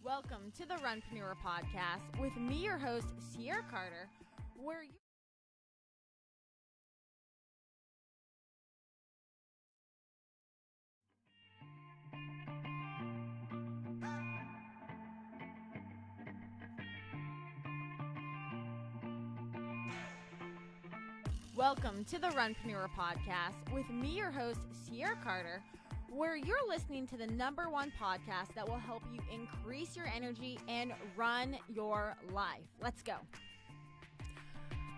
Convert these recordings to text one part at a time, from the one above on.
Welcome to the Runpreneur podcast with me, your host, Sierra Carter, where you... Welcome to the Runpreneur podcast with me, your host, Sierra Carter, where you're listening to the #1 podcast that will help you increase your energy and run your life. Let's go.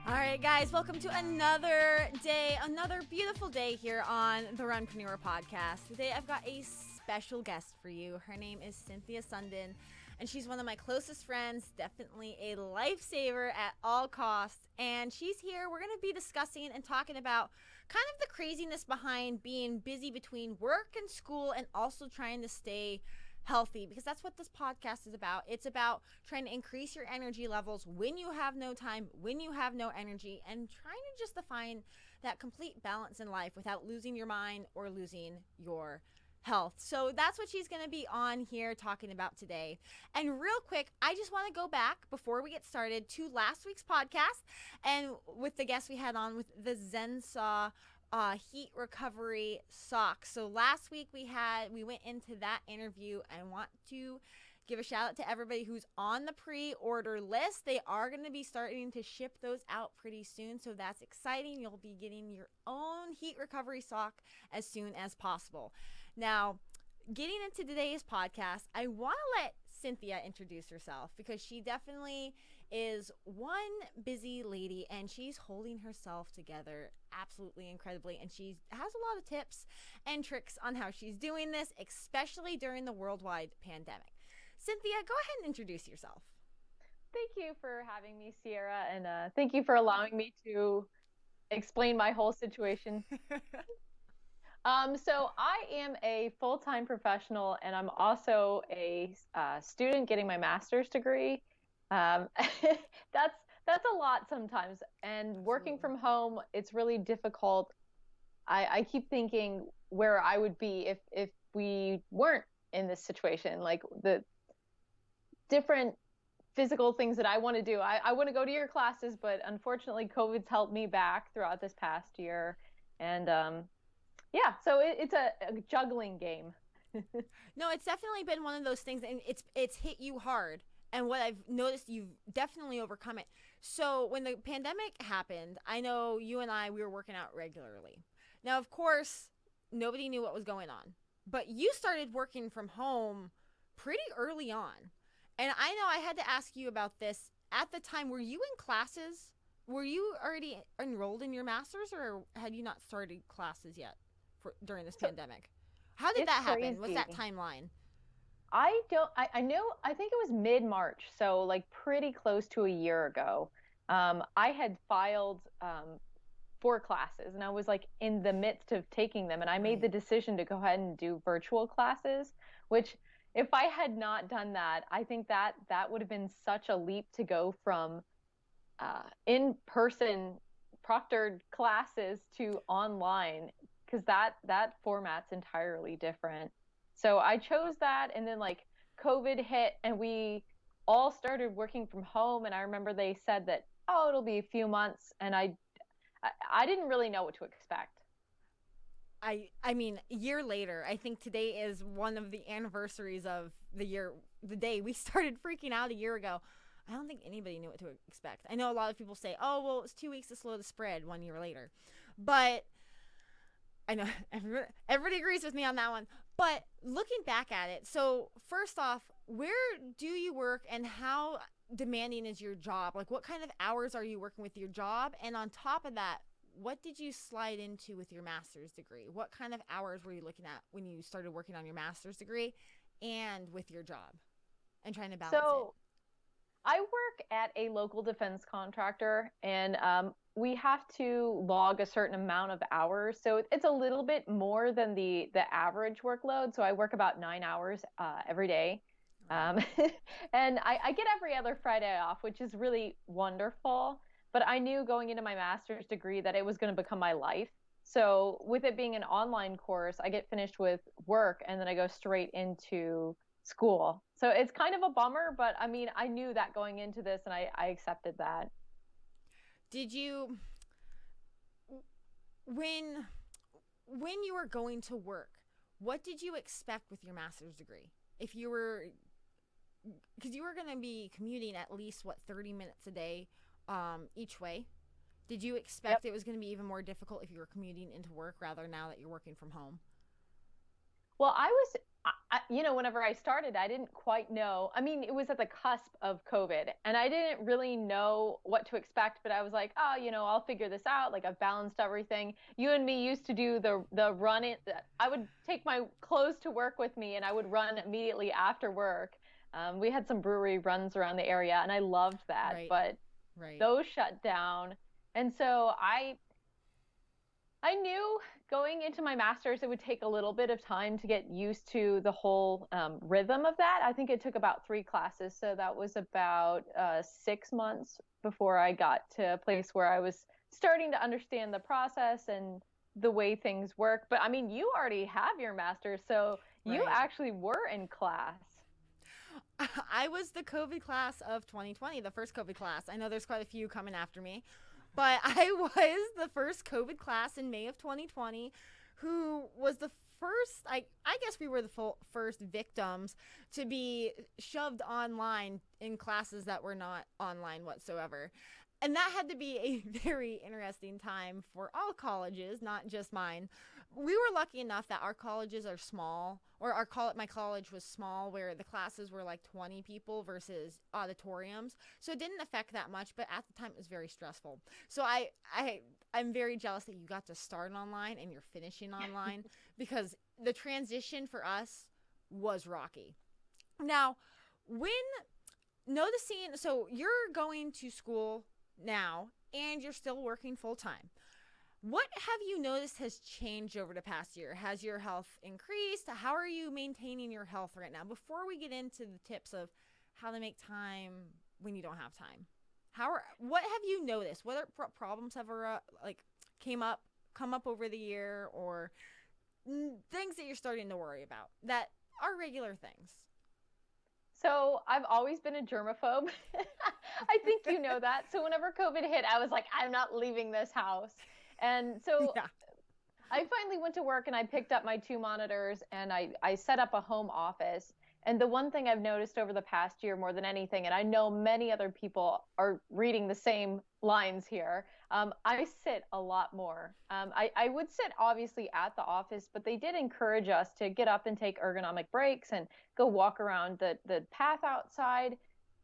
All right, guys, welcome to another day, another beautiful day here on the Runpreneur podcast. Today, I've got a special guest for you. Her name is Cynthia Sundin, and she's one of my closest friends, definitely a lifesaver at all costs. And she's here. We're going to be discussing and talking about kind of the craziness behind being busy between work and school and also trying to stay healthy, because that's what this podcast is about. It's about trying to increase your energy levels when you have no time, when you have no energy, and trying to just define that complete balance in life without losing your mind or losing your health. So that's what she's going to be on here talking about today. And real quick, I just want to go back before we get started to last week's podcast and with the guest we had on with the Zensaw heat recovery socks. So last week we went into that interview. I want to give a shout out to everybody who's on the pre-order list. They are going to be starting to ship those out pretty soon, so that's exciting. You'll be getting your own heat recovery sock as soon as possible. Now, getting into today's podcast, I want to let Cynthia introduce herself because she definitely is one busy lady and she's holding herself together absolutely incredibly, and she has a lot of tips and tricks on how she's doing this, especially during the worldwide pandemic. Cynthia, go ahead and introduce yourself. Thank you for having me, Sierra, and thank you for allowing me to explain my whole situation. So I am a full-time professional, and I'm also a student getting my master's degree. That's a lot sometimes, and working from home, it's really difficult. I keep thinking where I would be if we weren't in this situation, like the different physical things that I want to do. I want to go to your classes, but unfortunately, COVID's held me back throughout this past year, and yeah, so it's a juggling game. No, it's definitely been one of those things, and it's hit you hard. And what I've noticed, you've definitely overcome it. So when the pandemic happened, I know you and we were working out regularly. Now, of course, nobody knew what was going on, but you started working from home pretty early on. And I know I had to ask you about this at the time. Were you in classes? Were you already enrolled in your master's, or had you not started classes yet during this pandemic? How did that happen? What's that timeline? I think it was mid-March, so like pretty close to a year ago. I had filed for classes, and I was like in the midst of taking them, and I made the decision to go ahead and do virtual classes, which if I had not done that, I think that would have been such a leap to go from in-person proctored classes to online, because that format's entirely different. So I chose that, and then like COVID hit and we all started working from home, and I remember they said that, oh, it'll be a few months, and I didn't really know what to expect. I mean, a year later, I think today is one of the anniversaries of the day we started freaking out a year ago. I don't think anybody knew what to expect. I know a lot of people say, oh, well, it's 2 weeks to slow the spread 1 year later. But I know everybody agrees with me on that one. But looking back at it, so first off, where do you work and how demanding is your job? Like, what kind of hours are you working with your job? And on top of that, what did you slide into with your master's degree? What kind of hours were you looking at when you started working on your master's degree and with your job and trying to balance it? I work at a local defense contractor, and we have to log a certain amount of hours. So it's a little bit more than the average workload. So I work about 9 hours every day. And I get every other Friday off, which is really wonderful. But I knew going into my master's degree that it was going to become my life. So with it being an online course, I get finished with work and then I go straight into school. So it's kind of a bummer, but I mean, I knew that going into this and I accepted that. Did you, when you were going to work, what did you expect with your master's degree? If you were, because you were going to be commuting at least 30 minutes a day each way. Did you expect it was going to be even more difficult if you were commuting into work rather now that you're working from home? Well, whenever I started, I didn't quite know. I mean, it was at the cusp of COVID and I didn't really know what to expect, but I was like, oh, I'll figure this out. Like I've balanced everything. You and me used to do the run it. I would take my clothes to work with me and I would run immediately after work. We had some brewery runs around the area and I loved that, Right. but Right. those shut down. And so I knew going into my master's, it would take a little bit of time to get used to the whole rhythm of that. I think it took about 3 classes. So that was about 6 months before I got to a place where I was starting to understand the process and the way things work. But I mean, you already have your master's, so you Right. actually were in class. I was the COVID class of 2020, the first COVID class. I know there's quite a few coming after me, but I was the first COVID class in May of 2020 who was the first, I guess we were the first victims to be shoved online in classes that were not online whatsoever. And that had to be a very interesting time for all colleges, not just mine. We were lucky enough that our colleges are small, or my college was small, where the classes were like 20 people versus auditoriums. So it didn't affect that much, but at the time it was very stressful. So I'm very jealous that you got to start online and you're finishing online because the transition for us was rocky. Now, when noticing, so you're going to school now and you're still working full time. What have you noticed has changed over the past year? Has your health increased? How are you maintaining your health right now? Before we get into the tips of how to make time when you don't have time, what have you noticed? What problems have come up over the year, or things that you're starting to worry about that are regular things? So I've always been a germaphobe. I think you know that. So whenever COVID hit, I was like, I'm not leaving this house. And so Yeah. I finally went to work and I picked up my 2 monitors and I set up a home office. And the one thing I've noticed over the past year more than anything, and I know many other people are reading the same lines here, I sit a lot more. I would sit obviously at the office, but they did encourage us to get up and take ergonomic breaks and go walk around the path outside.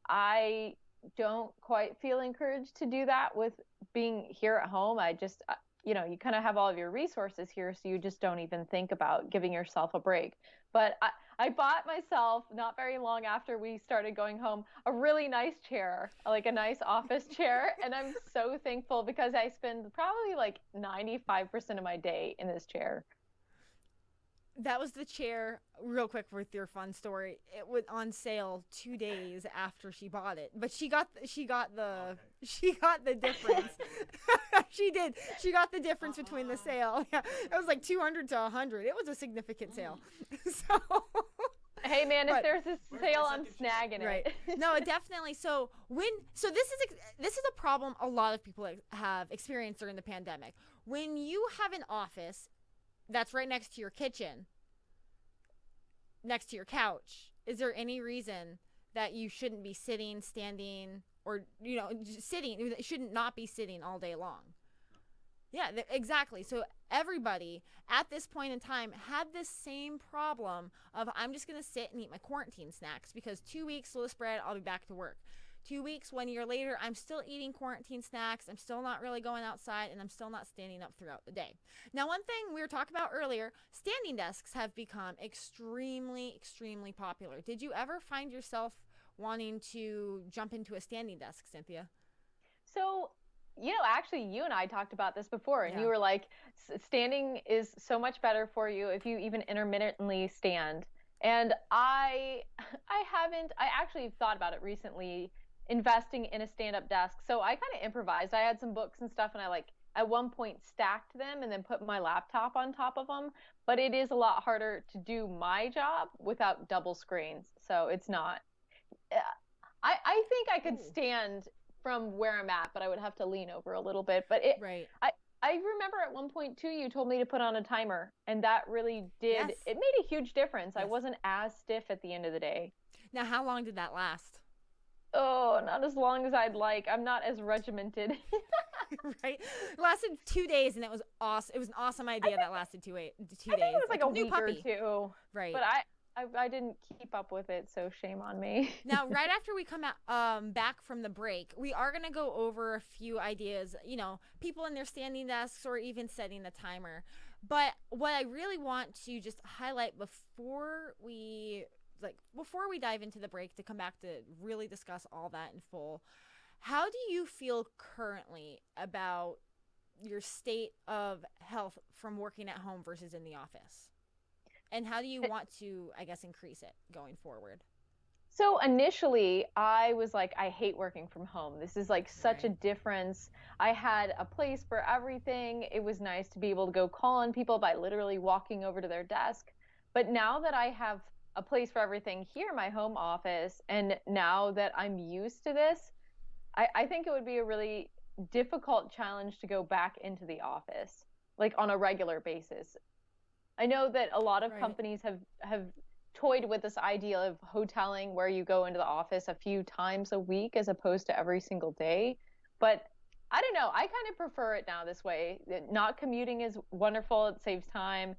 I don't quite feel encouraged to do that with being here at home. I just, you kind of have all of your resources here, so you just don't even think about giving yourself a break. But I bought myself, not very long after we started going home, a really nice chair, like a nice office chair. And I'm so thankful because I spend probably like 95% of my day in this chair. That was the chair, real quick with your fun story. It went on sale 2 days after she bought it, but she got the difference. She did. She got the difference between the sale. Yeah, it was like 200 to 100. It was a significant sale. So hey man, if there's a sale, I'm snagging right. it. No, definitely. So this is a problem a lot of people have experienced during the pandemic. When you have an office that's right next to your kitchen, next to your couch, is there any reason that you shouldn't be sitting, standing, or sitting? You shouldn't not be sitting all day long. Yeah, exactly. So everybody at this point in time had this same problem of, I'm just going to sit and eat my quarantine snacks because 2 weeks, slow spread, I'll be back to work. 2 weeks, 1 year later, I'm still eating quarantine snacks. I'm still not really going outside, and I'm still not standing up throughout the day. Now, one thing we were talking about earlier, standing desks have become extremely, extremely popular. Did you ever find yourself wanting to jump into a standing desk, Cynthia? So, actually, you and I talked about this before, and Yeah. you were like, standing is so much better for you if you even intermittently stand. And I actually thought about it recently, investing in a stand-up desk. So I kind of improvised. I had some books and stuff, and I at one point stacked them and then put my laptop on top of them. But it is a lot harder to do my job without double screens. So it's not, I think I could stand from where I'm at, but I would have to lean over a little bit. But Right. I remember at one point too, you told me to put on a timer, and that really did, Yes. it made a huge difference. I Yes. wasn't as stiff at the end of the day. Now, how long did that last? Oh, not as long as I'd like. I'm not as regimented. Right? It lasted 2 days, and it was awesome. It was an awesome idea that lasted 2 days. I think it was like a new week puppy. or two. Right. But I didn't keep up with it, so shame on me. Now, right after we come out, back from the break, we are going to go over a few ideas, people in their standing desks or even setting the timer. But what I really want to just highlight before we dive into the break, to come back to really discuss all that in full, how do you feel currently about your state of health from working at home versus in the office? And how do you want to, I guess, increase it going forward? So initially, I was like, I hate working from home. This is like such a difference. I had a place for everything. It was nice to be able to go call on people by literally walking over to their desk. But now that I have a place for everything here, my home office, and now that I'm used to this, I think it would be a really difficult challenge to go back into the office, like on a regular basis. I know that a lot of companies have toyed with this idea of hoteling, where you go into the office a few times a week as opposed to every single day. But I don't know. I kind of prefer it now this way. Not commuting is wonderful. It saves time.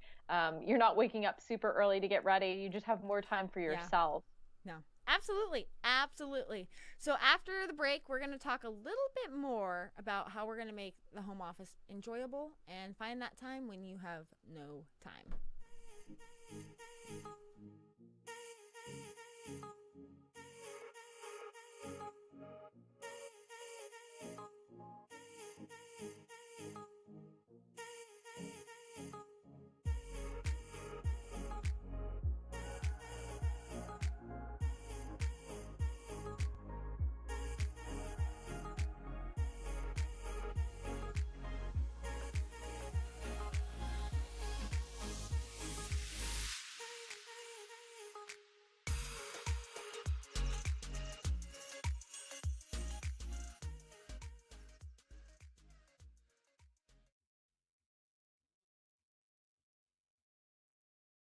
You're not waking up super early to get ready. You just have more time for yourself. No, absolutely. Absolutely. So after the break, we're going to talk a little bit more about how we're going to make the home office enjoyable and find that time when you have no time.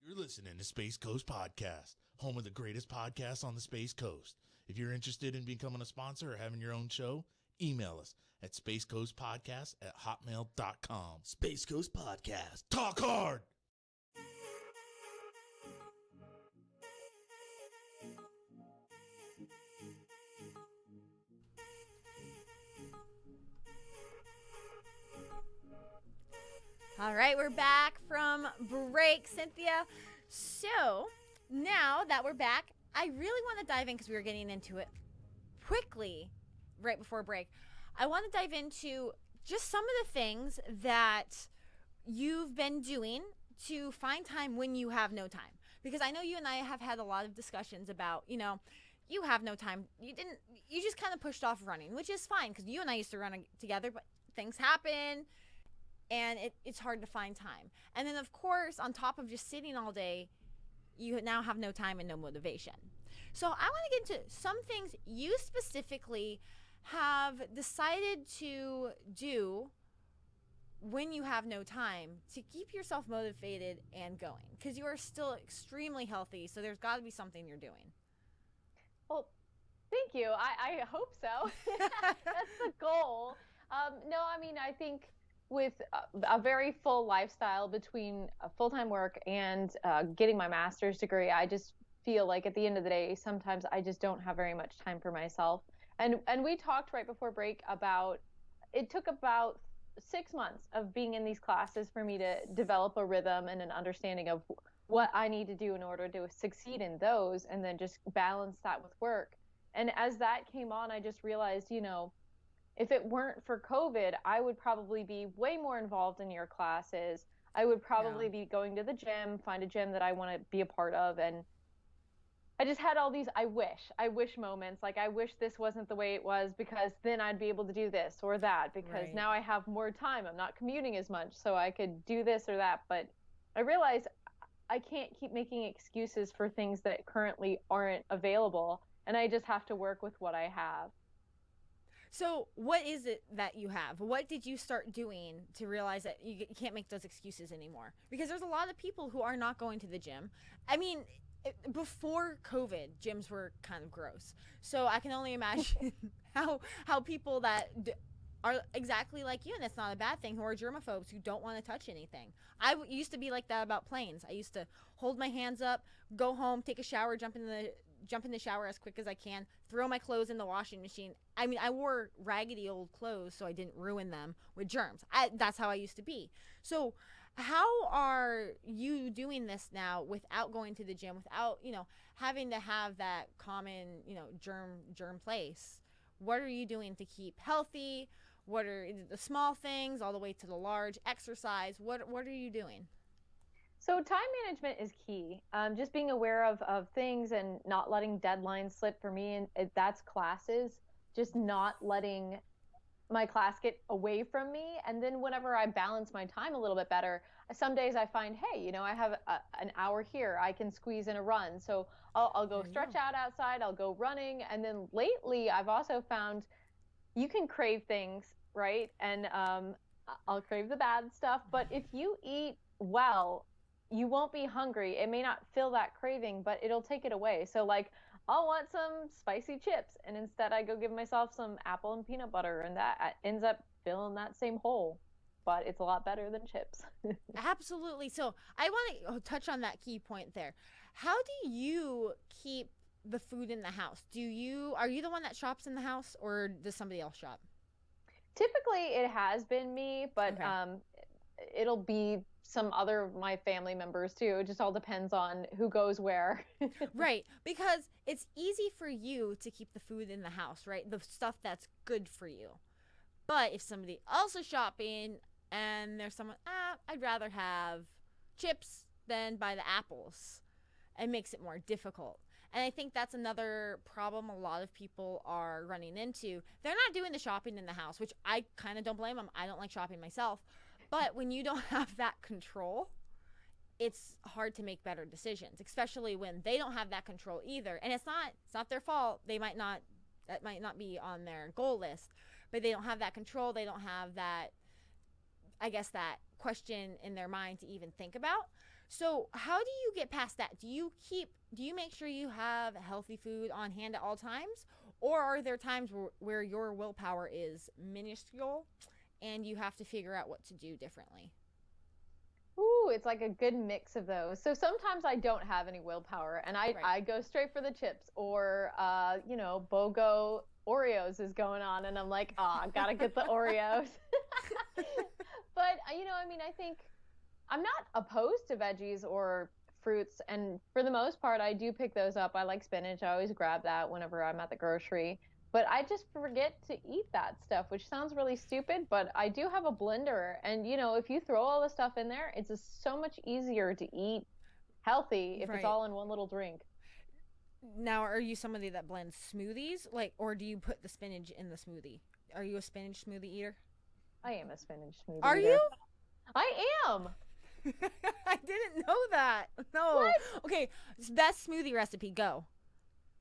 You're listening to Space Coast Podcast, home of the greatest podcasts on the Space Coast. If you're interested in becoming a sponsor or having your own show, email us at spacecoastpodcast@hotmail.com. Space Coast Podcast. Talk hard! All right, we're back from break, Cynthia. So now that we're back, I really want to dive in, because we were getting into it quickly right before break. I want to dive into just some of the things that you've been doing to find time when you have no time. Because I know you and I have had a lot of discussions about, you have no time. You just kind of pushed off running, which is fine, because you and I used to run together, but things happen. And it's hard to find time. And then, of course, on top of just sitting all day, you now have no time and no motivation. So I want to get into some things you specifically have decided to do when you have no time to keep yourself motivated and going. Because you are still extremely healthy, so there's got to be something you're doing. Well, thank you. I hope so. That's the goal. No, I mean, I think with a very full lifestyle between full-time work and getting my master's degree, I just feel like at the end of the day, sometimes I just don't have very much time for myself. And we talked right before break about, it took about 6 months of being in these classes for me to develop a rhythm and an understanding of what I need to do in order to succeed in those, and then just balance that with work. And as that came on, I just realized, if it weren't for COVID, I would probably be way more involved in your classes. I would probably be going to the gym, find a gym that I want to be a part of. And I just had all these I wish moments. Like, I wish this wasn't the way it was, because then I'd be able to do this or that, because now I have more time. I'm not commuting as much, so I could do this or that. But I realized I can't keep making excuses for things that currently aren't available, and I just have to work with what I have. So what is it that you have? What did you start doing to realize that you can't make those excuses anymore? Because there's a lot of people who are not going to the gym. I mean, before COVID, gyms were kind of gross. So I can only imagine how people that are exactly like you, and that's not a bad thing, who are germaphobes, who don't want to touch anything. I used to be like that about planes. I used to hold my hands up, go home, take a shower, jump in the shower as quick as I can, throw my clothes in the washing machine. I mean, I wore raggedy old clothes so I didn't ruin them with germs. That's how I used to be. So how are you doing this now without going to the gym, without, having to have that common, germ place? What are you doing to keep healthy? What are the small things all the way to the large? Exercise? What are you doing? So time management is key. Just being aware of things and not letting deadlines slip for me. And that's classes, just not letting my class get away from me. And then whenever I balance my time a little bit better, some days I find, hey, I have an hour here. I can squeeze in a run. So I'll go stretch out outside. I'll go running. And then lately I've also found you can crave things, right? And I'll crave the bad stuff. But if you eat well, you won't be hungry. It may not fill that craving, but it'll take it away. So like, I'll want some spicy chips, and instead I go give myself some apple and peanut butter, and that ends up filling that same hole. But it's a lot better than chips. Absolutely. So I want to touch on that key point there. How do you keep the food in the house? Are you the one that shops in the house, or does somebody else shop? Typically it has been me, but Okay. It'll be some other of my family members too. It just all depends on who goes where. Right, because it's easy for you to keep the food in the house, right? The stuff that's good for you. But if somebody else is shopping and there's someone, I'd rather have chips than buy the apples, it makes it more difficult. And I think that's another problem a lot of people are running into. They're not doing the shopping in the house, which I kind of don't blame them. I don't like shopping myself. But when you don't have that control, it's hard to make better decisions, especially when they don't have that control either. And it's not their fault. That might not be on their goal list, but they don't have that control. They don't have that, I guess, that question in their mind to even think about. So how do you get past that? Do you make sure you have healthy food on hand at all times? Or are there times where your willpower is minuscule and you have to figure out what to do differently? Ooh, it's like a good mix of those. So sometimes I don't have any willpower, and I go straight for the chips, or BOGO Oreos is going on, and I'm like, gotta get the Oreos. But I think I'm not opposed to veggies or fruits, and for the most part, I do pick those up. I like spinach. I always grab that whenever I'm at the grocery. But I just forget to eat that stuff, which sounds really stupid, but I do have a blender. And, if you throw all the stuff in there, it's just so much easier to eat healthy if it's all in one little drink. Now, are you somebody that blends smoothies, or do you put the spinach in the smoothie? Are you a spinach smoothie eater? I am a spinach smoothie Are eater. you? I am. I didn't know that. No. What? Okay, best smoothie recipe, go.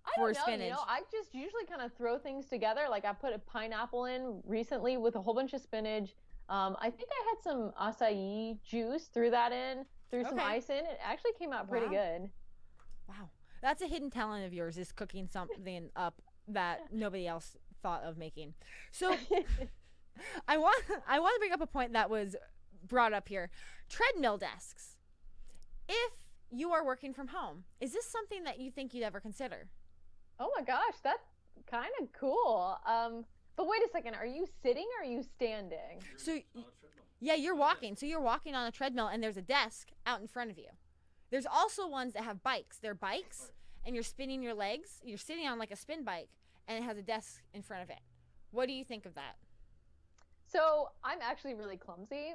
I don't know, spinach. I just usually kind of throw things together. Like I put a pineapple in recently with a whole bunch of spinach. I think I had some acai juice, threw some ice in. It actually came out pretty good. Wow. That's a hidden talent of yours, is cooking something up that nobody else thought of making. So I want to bring up a point that was brought up here. Treadmill desks. If you are working from home, is this something that you think you'd ever consider? Oh my gosh, that's kind of cool. But wait a second, are you sitting or are you standing? So, yeah, you're walking. So you're walking on a treadmill and there's a desk out in front of you. There's also ones that have bikes. They're bikes and you're spinning your legs. You're sitting on like a spin bike and it has a desk in front of it. What do you think of that? So I'm actually really clumsy.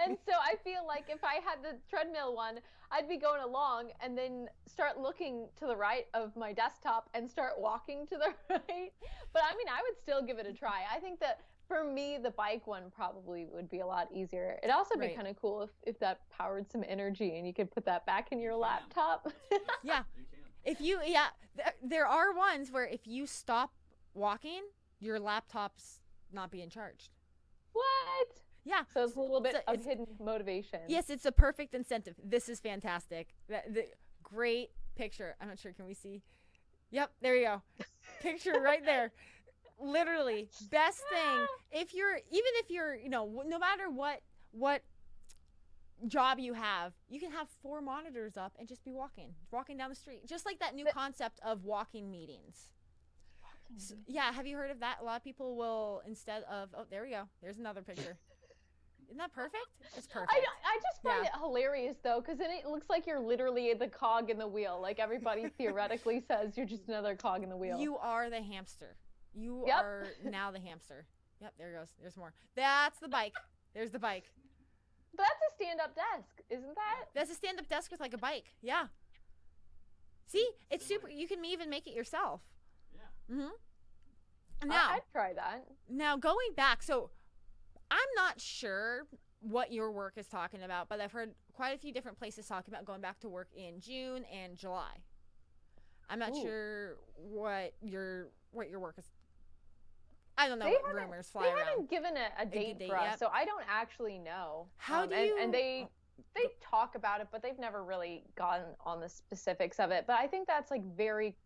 And so I feel like if I had the treadmill one, I'd be going along and then start looking to the right of my desktop and start walking to the right. But I mean, I would still give it a try. I think that For me, the bike one probably would be a lot easier. It'd also be Right. kind of cool if that powered some energy and you could put that back in your laptop. Yeah. You can. If you, yeah, there are ones where if you stop walking, your laptop's not being charged. What? Yeah. So it's a little bit So of it's- hidden motivation. Yes, it's a perfect incentive. This is fantastic. The great picture. I'm not sure. Can we see? Yep, there you go. Picture right there. Literally, best thing. Even if you're, no matter what job you have, you can have 4 monitors up and just be walking down the street. Just like that new concept of walking meetings. So, yeah, have you heard of that? A lot of people will, instead of, oh, there we go. There's another picture. Isn't that perfect? It's perfect. I just find Yeah. it hilarious though, because then it looks like you're literally the cog in the wheel. Like everybody theoretically says you're just another cog in the wheel. You are the hamster. You Yep. are now the hamster. Yep, there goes. There's more. That's the bike. There's the bike. But that's a stand-up desk, isn't that? That's a stand-up desk with like a bike. Yeah. See, it's super. You can even make it yourself. Yeah. Mm-hmm. Now, I'd try that. now going back, so I'm not sure what your work is talking about, but I've heard quite a few different places talking about going back to work in June and July. I'm not Ooh. sure what your work is. I don't know They what haven't- rumors fly They around. haven't given a date date for us, yet. so I don't actually know. How do and, you- And they talk about it, but they've never really gotten on the specifics of it. But I think that's like very,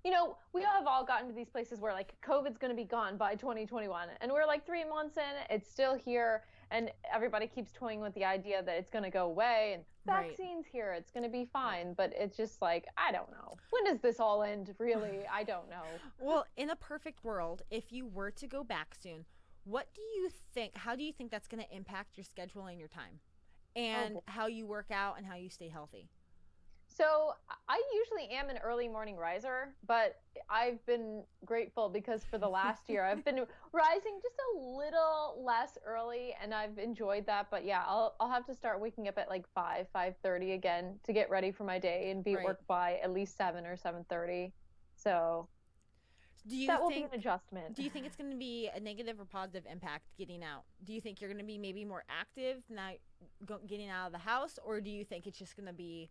we have all gotten to these places where like COVID's going to be gone by 2021, and we're like 3 months in, it's still here, and everybody keeps toying with the idea that it's going to go away, and Right. vaccines here, it's going to be fine. But it's just like, I don't know. When does this all end? Really, I don't know. Well, in a perfect world, if you were to go back soon, how do you think that's going to impact your schedule and your time? And how you work out and how you stay healthy? So I usually am an early morning riser, but I've been grateful because for the last year I've been rising just a little less early, and I've enjoyed that. But yeah, I'll have to start waking up at like 5:30 again to get ready for my day and be at Right. work by at least 7 or 7:30. So that will be an adjustment. Do you think it's going to be a negative or positive impact getting out? Do you think you're going to be maybe more active now getting out of the house, or do you think it's just going to be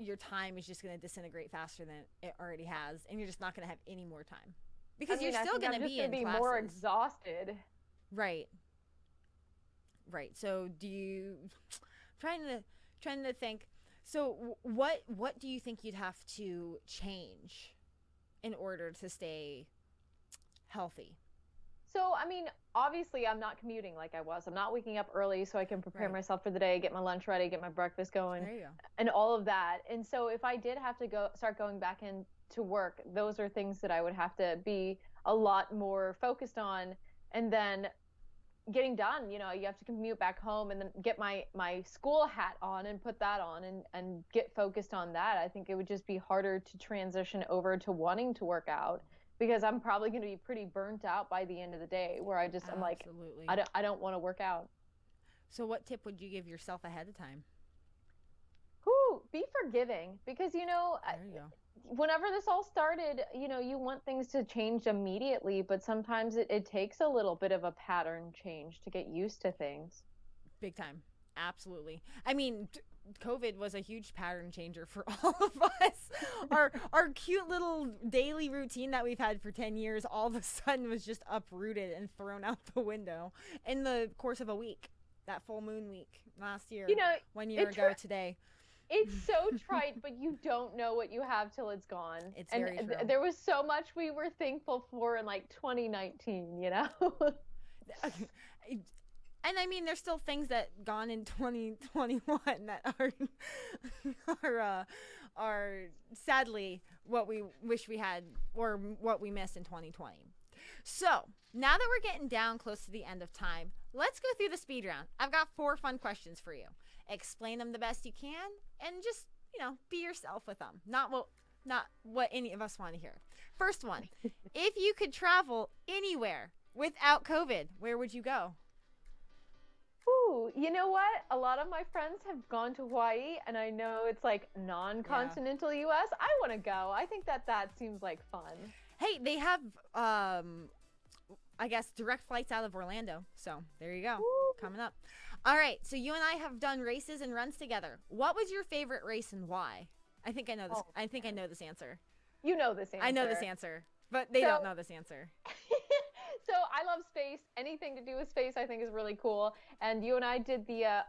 your time is just going to disintegrate faster than it already has, and you're just not going to have any more time because you're still going to be in classes. More exhausted. Right. So trying to think. So what do you think you'd have to change in order to stay healthy? So, I mean, obviously I'm not commuting like I was. I'm not waking up early so I can prepare Right. myself for the day, get my lunch ready, get my breakfast going, There you go. and all of that. And so if I did have to start going back into work, those are things that I would have to be a lot more focused on. And then getting done, you have to commute back home and then get my school hat on and put that on and get focused on that. I think it would just be harder to transition over to wanting to work out, because I'm probably going to be pretty burnt out by the end of the day, where I'm like, Absolutely. I don't want to work out. So what tip would you give yourself ahead of time? Be forgiving, because There you go. whenever this all started, you want things to change immediately, but sometimes it takes a little bit of a pattern change to get used to things. Big time. Absolutely. I mean, COVID was a huge pattern changer for all of us. Our cute little daily routine that we've had for 10 years all of a sudden was just uprooted and thrown out the window in the course of a week. That full moon week last year. 1 year ago today. It's so trite, but you don't know what you have till it's gone. It's and very true. There was so much we were thankful for in like 2019, And I mean, there's still things that gone in 2021 that are sadly what we wish we had or what we missed in 2020. So now that we're getting down close to the end of time, let's go through the speed round. I've got 4 fun questions for you. Explain them the best you can, and just be yourself with them. Not what any of us want to hear. First one: if you could travel anywhere without COVID, where would you go? Ooh, you know what? A lot of my friends have gone to Hawaii, and I know it's like non-continental US. I want to go. I think that seems like fun. Hey, they have I guess, direct flights out of Orlando. So there you go. Woo. Coming up. All right. So you and I have done races and runs together. What was your favorite race and why? I think I know this. Oh. I think I know this answer. You know this answer. I know this answer, but they don't know this answer. So I love space. Anything to do with space I think is really cool. And you and I did the,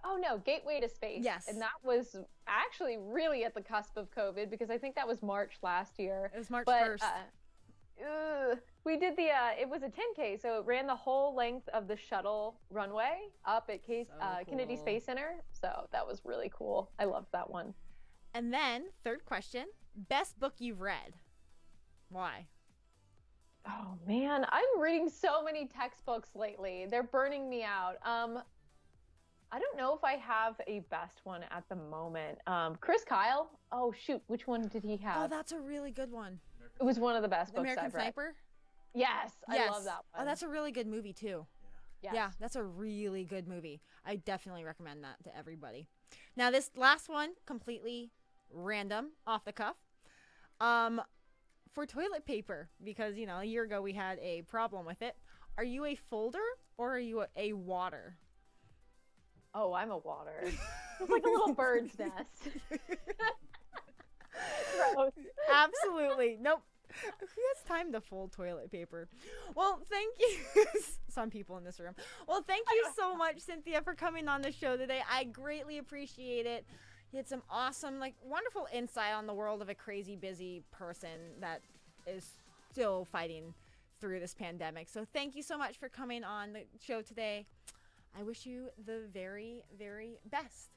Gateway to Space. Yes. And that was actually really at the cusp of COVID because I think that was March last year. It was March 1st. We did it was a 10K, so it ran the whole length of the shuttle runway up at Kennedy Space Center. So that was really cool. I loved that one. And then, third question, best book you've read. Why? Oh man, I'm reading so many textbooks lately. They're burning me out. I don't know if I have a best one at the moment. Chris Kyle. Oh shoot, which one did he have? Oh, that's a really good one. It was one of the best books American I've read. Sniper? Yes, I love that one. Oh, that's a really good movie too. Yes. Yeah, that's a really good movie. I definitely recommend that to everybody. Now, this last one, completely random, off the cuff. For toilet paper, because, a year ago we had a problem with it. Are you a folder or are you a water? Oh, I'm a water. It's like a little bird's nest. Gross. Absolutely. Nope. Who has time to fold toilet paper? Well, thank you. Some people in this room. Well, thank you so much, Cynthia, for coming on the show today. I greatly appreciate it. You had some awesome, wonderful insight on the world of a crazy busy person that is still fighting through this pandemic. So thank you so much for coming on the show today. I wish you the very, very best.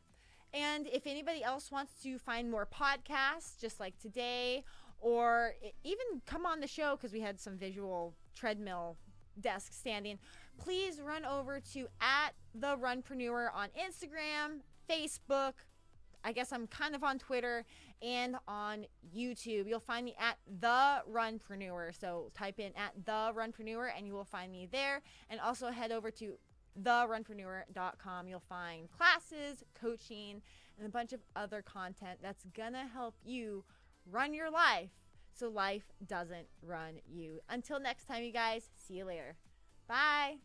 And if anybody else wants to find more podcasts just like today, or even come on the show because we had some visual treadmill desk standing, please run over to @TheRunpreneur on Instagram, Facebook. I guess I'm kind of on Twitter and on YouTube. You'll find me @TheRunpreneur. So type in @TheRunpreneur and you will find me there. And also head over to therunpreneur.com. You'll find classes, coaching, and a bunch of other content that's gonna help you run your life so life doesn't run you. Until next time, you guys, see you later. Bye.